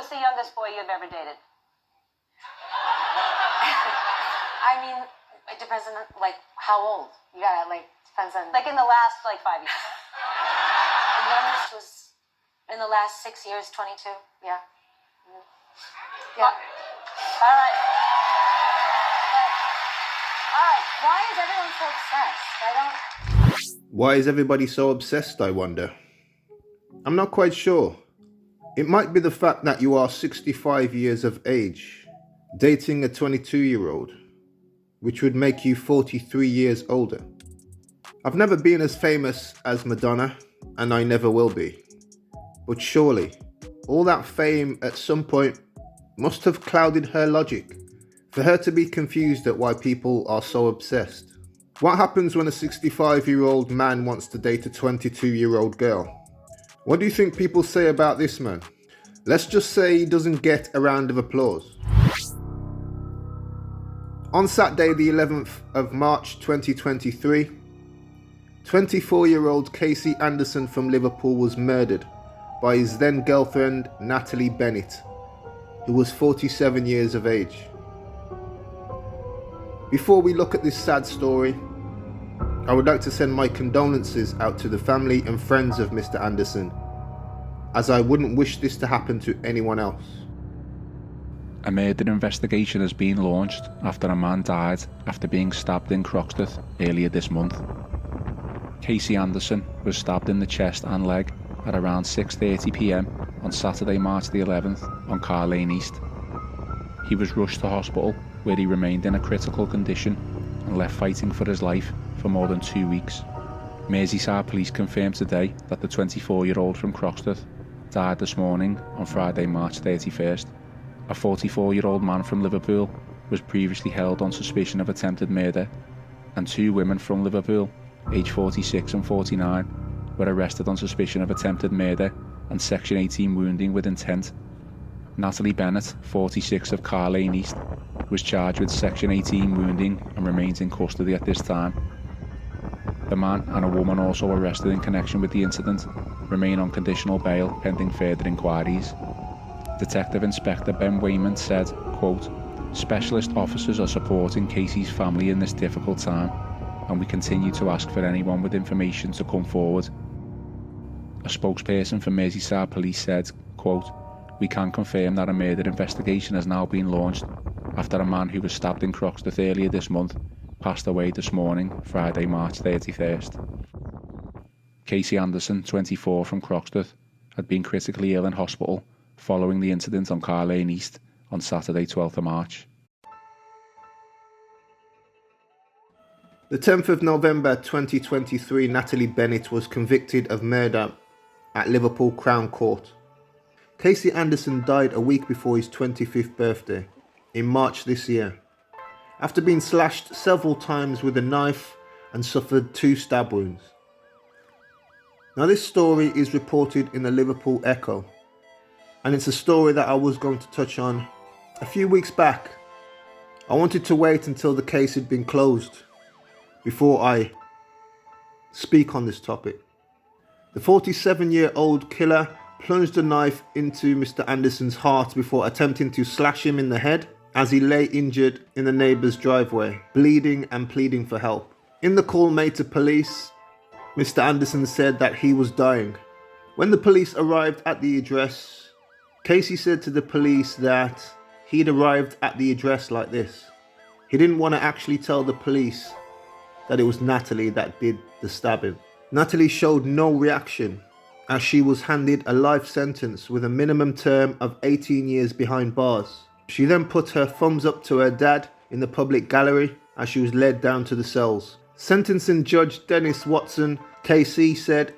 What's the youngest boy you've ever dated? I mean, it depends on, like, how old. You gotta, like, depends on... Like in the last, 5 years. The youngest was, in the last 6 years, 22. Yeah. Mm-hmm. Yeah. All right. All right, why is everyone so obsessed? Why is everybody so obsessed, I wonder? I'm not quite sure. It might be the fact that you are 65 years of age, dating a 22-year-old, which would make you 43 years older. I've never been as famous as Madonna, and I never will be. But surely, all that fame at some point must have clouded her logic for her to be confused at why people are so obsessed. What happens when a 65-year-old man wants to date a 22-year-old girl? What do you think people say about this man? Let's just say he doesn't get a round of applause. On Saturday the 11th of March 2023, 24-year-old Kasey Anderson from Liverpool was murdered by his then girlfriend Natalie Bennet, who was 47 years of age. Before we look at this sad story, I would like to send my condolences out to the family and friends of Mr. Anderson, as I wouldn't wish this to happen to anyone else. A murder investigation has been launched after a man died after being stabbed in Croxteth earlier this month. Kasey Anderson was stabbed in the chest and leg at around 6:30 p.m. on Saturday, March the 11th on Carr Lane East. He was rushed to hospital where he remained in a critical condition and left fighting for his life for more than 2 weeks. Merseyside police confirmed today that the 24-year-old from Croxteth died this morning on Friday, March 31st. A 44-year-old man from Liverpool was previously held on suspicion of attempted murder, and 2 women from Liverpool, aged 46 and 49, were arrested on suspicion of attempted murder and Section 18 wounding with intent. Natalie Bennet, 46 of Carr Lane East, was charged with Section 18 wounding and remains in custody at this time. The man and a woman also arrested in connection with the incident remain on conditional bail pending further inquiries. Detective Inspector Ben Wayman said, quote, "Specialist officers are supporting Kasey's family in this difficult time, and we continue to ask for anyone with information to come forward." A spokesperson for Merseyside Police said, quote, "We can confirm that a murder investigation has now been launched after a man who was stabbed in Croxteth earlier this month passed away this morning, Friday, March 31st. Kasey Anderson, 24, from Croxteth, had been critically ill in hospital following the incident on Carr Lane East on Saturday, 12th of March. The 10th of November 2023, Natalie Bennet was convicted of murder at Liverpool Crown Court. Kasey Anderson died a week before his 25th birthday, in March this year, after being slashed several times with a knife and suffered 2 stab wounds. Now, this story is reported in the Liverpool Echo, and it's a story that I was going to touch on a few weeks back. I wanted to wait until the case had been closed before I speak on this topic. The 47-year-old killer plunged a knife into Mr. Anderson's heart before attempting to slash him in the head as he lay injured in the neighbour's driveway, bleeding and pleading for help. In the call made to police, Mr. Anderson said that he was dying. When the police arrived at the address, Kasey said to the police that he'd arrived at the address like this. He didn't want to actually tell the police that it was Natalie that did the stabbing. Natalie showed no reaction as she was handed a life sentence with a minimum term of 18 years behind bars. She then put her thumbs up to her dad in the public gallery as she was led down to the cells. Sentencing Judge Dennis Watson, KC, said,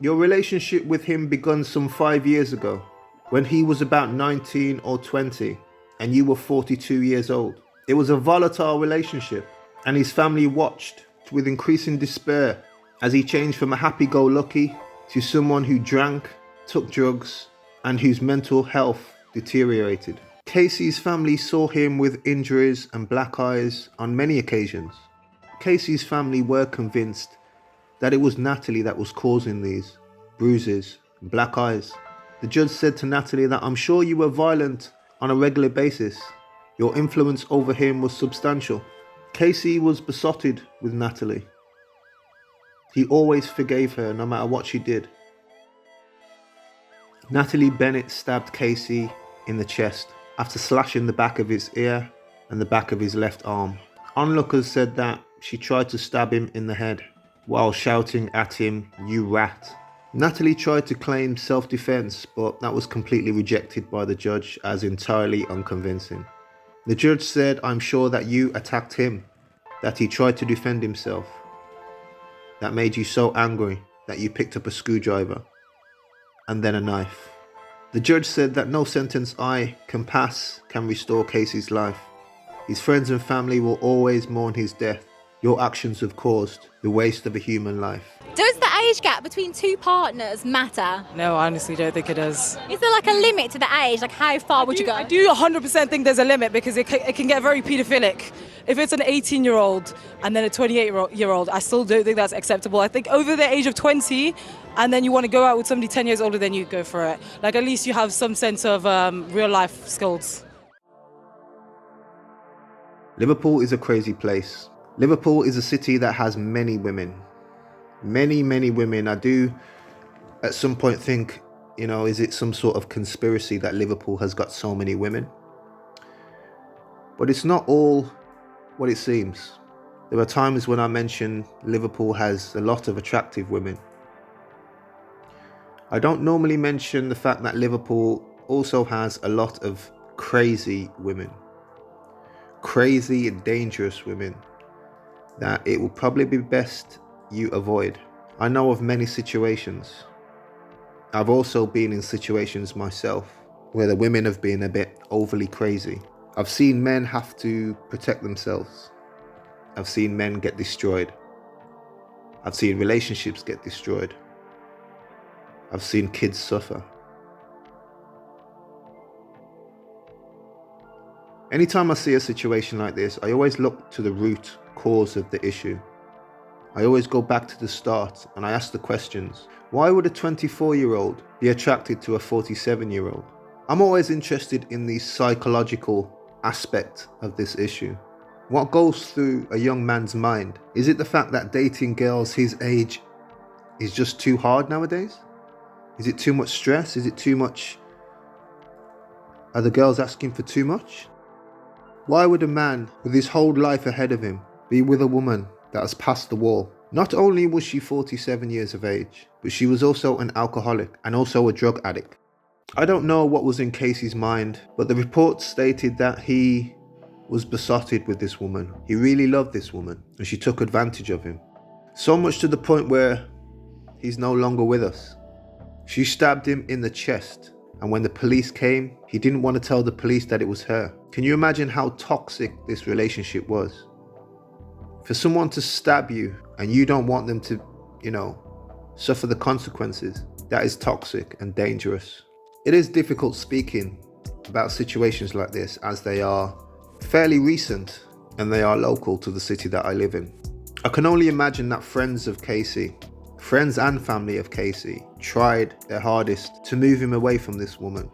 "Your relationship with him began some 5 years ago, when he was about 19 or 20 and you were 42 years old. It was a volatile relationship, and his family watched with increasing despair as he changed from a happy-go-lucky to someone who drank, took drugs, and whose mental health deteriorated." Kasey's family saw him with injuries and black eyes on many occasions. Kasey's family were convinced that it was Natalie that was causing these bruises and black eyes. The judge said to Natalie that I'm sure you were violent on a regular basis. Your influence over him was substantial. Kasey was besotted with Natalie. He always forgave her no matter what she did. Natalie Bennet stabbed Kasey in the chest after slashing the back of his ear and the back of his left arm. Onlookers said that she tried to stab him in the head while shouting at him, "You rat." Natalie tried to claim self-defense, but that was completely rejected by the judge as entirely unconvincing. The judge said, "I'm sure that you attacked him, that he tried to defend himself. That made you so angry that you picked up a screwdriver and then a knife." The judge said that no sentence I can pass can restore Kasey's life. His friends and family will always mourn his death. Your actions have caused the waste of a human life. Does the age gap between two partners matter? No, I honestly don't think it does. Is there like a limit to the age? Like how far would you go? I do 100% think there's a limit because it can get very paedophilic. If it's an 18-year-old and then a 28-year-old, I still don't think that's acceptable. I think over the age of 20 and then you want to go out with somebody 10 years older, then you go for it. Like at least you have some sense of real life skills. Liverpool is a crazy place. Liverpool is a city that has many women. Many women. I do at some point think, is it some sort of conspiracy that Liverpool has got so many women? But it's not all what it seems. There are times when I mention Liverpool has a lot of attractive women. I don't normally mention the fact that Liverpool also has a lot of crazy women. Crazy and dangerous women that it will probably be best you avoid. I know of many situations. I've also been in situations myself where the women have been a bit overly crazy. I've seen men have to protect themselves. I've seen men get destroyed. I've seen relationships get destroyed. I've seen kids suffer. Anytime I see a situation like this, I always look to the root cause of the issue. I always go back to the start and I ask the questions. Why would a 24-year-old be attracted to a 47-year-old? I'm always interested in the psychological aspect of this issue. What goes through a young man's mind? Is it the fact that dating girls his age is just too hard nowadays? Is it too much stress? Is it too much? Are the girls asking for too much? Why would a man with his whole life ahead of him be with a woman that has passed the wall? Not only was she 47 years of age, but she was also an alcoholic and also a drug addict. I don't know what was in Kasey's mind, but the report stated that he was besotted with this woman. He really loved this woman and she took advantage of him. So much to the point where he's no longer with us. She stabbed him in the chest, and when the police came, he didn't want to tell the police that it was her. Can you imagine how toxic this relationship was? For someone to stab you and you don't want them to, suffer the consequences, that is toxic and dangerous. It is difficult speaking about situations like this as they are fairly recent and they are local to the city that I live in. I can only imagine that friends and family of Kasey tried their hardest to move him away from this woman.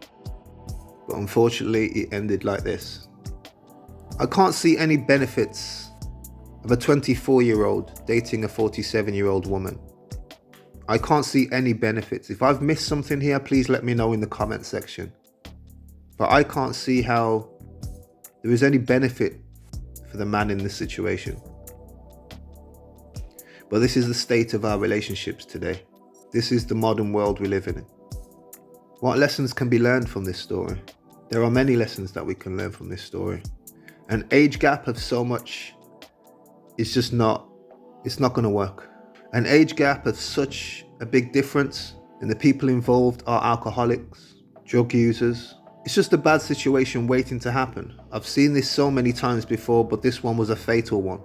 But unfortunately, it ended like this. I can't see any benefits of a 24-year-old dating a 47-year-old woman. I can't see any benefits. If I've missed something here, please let me know in the comment section. But I can't see how there is any benefit for the man in this situation. But this is the state of our relationships today. This is the modern world we live in. What lessons can be learned from this story? There are many lessons that we can learn from this story. An age gap of so much is it's not going to work. An age gap of such a big difference, and the people involved are alcoholics, drug users. It's just a bad situation waiting to happen. I've seen this so many times before, but this one was a fatal one.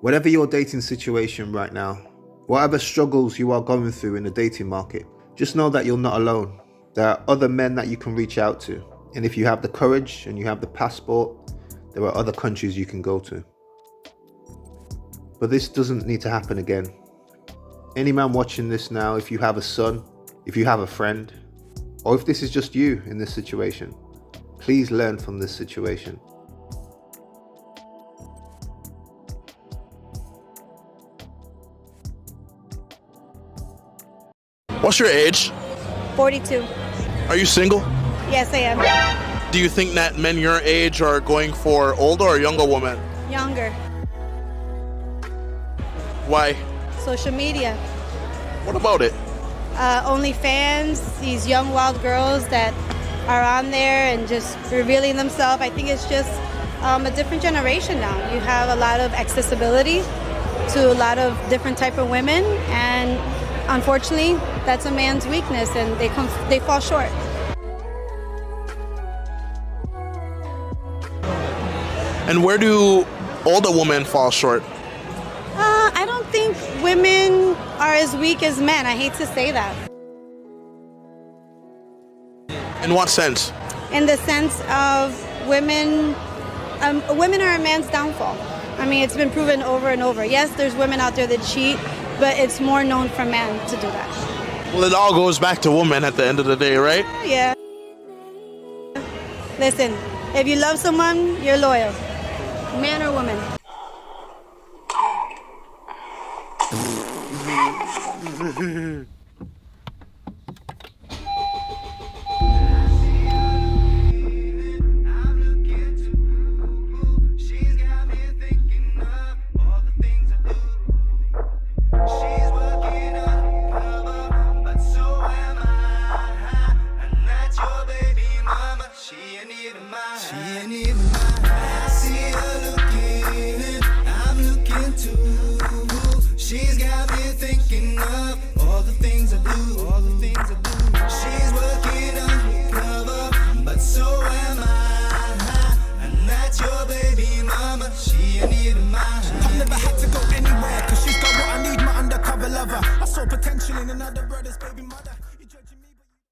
Whatever your dating situation right now, whatever struggles you are going through in the dating market, just know that you're not alone. There are other men that you can reach out to. And if you have the courage and you have the passport, there are other countries you can go to. But this doesn't need to happen again. Any man watching this now, if you have a son, if you have a friend, Or if this is just you in this situation, please learn from this situation. What's your age? 42. Are you single? Yes, I am. Do you think that men your age are going for older or younger women? Younger. Why? Social media. What about it? OnlyFans, these young wild girls that are on there and just revealing themselves. I think it's just a different generation now. You have a lot of accessibility to a lot of different type of women, and unfortunately, that's a man's weakness, and they fall short. And where do older women fall short? I don't think women are as weak as men. I hate to say that. In what sense? In the sense of women are a man's downfall. I mean, it's been proven over and over. Yes, there's women out there that cheat, but it's more known for men to do that. Well, it all goes back to women at the end of the day, right? Yeah. Listen, if you love someone, you're loyal. Man or woman. She's got me thinking of all the things I do, all the things I do. She's working undercover, but so am I. And that's your baby mama, she ain't even mine. I've never had to go anywhere, cause she's got what I need, my undercover lover. I saw potential in another brother's baby mother.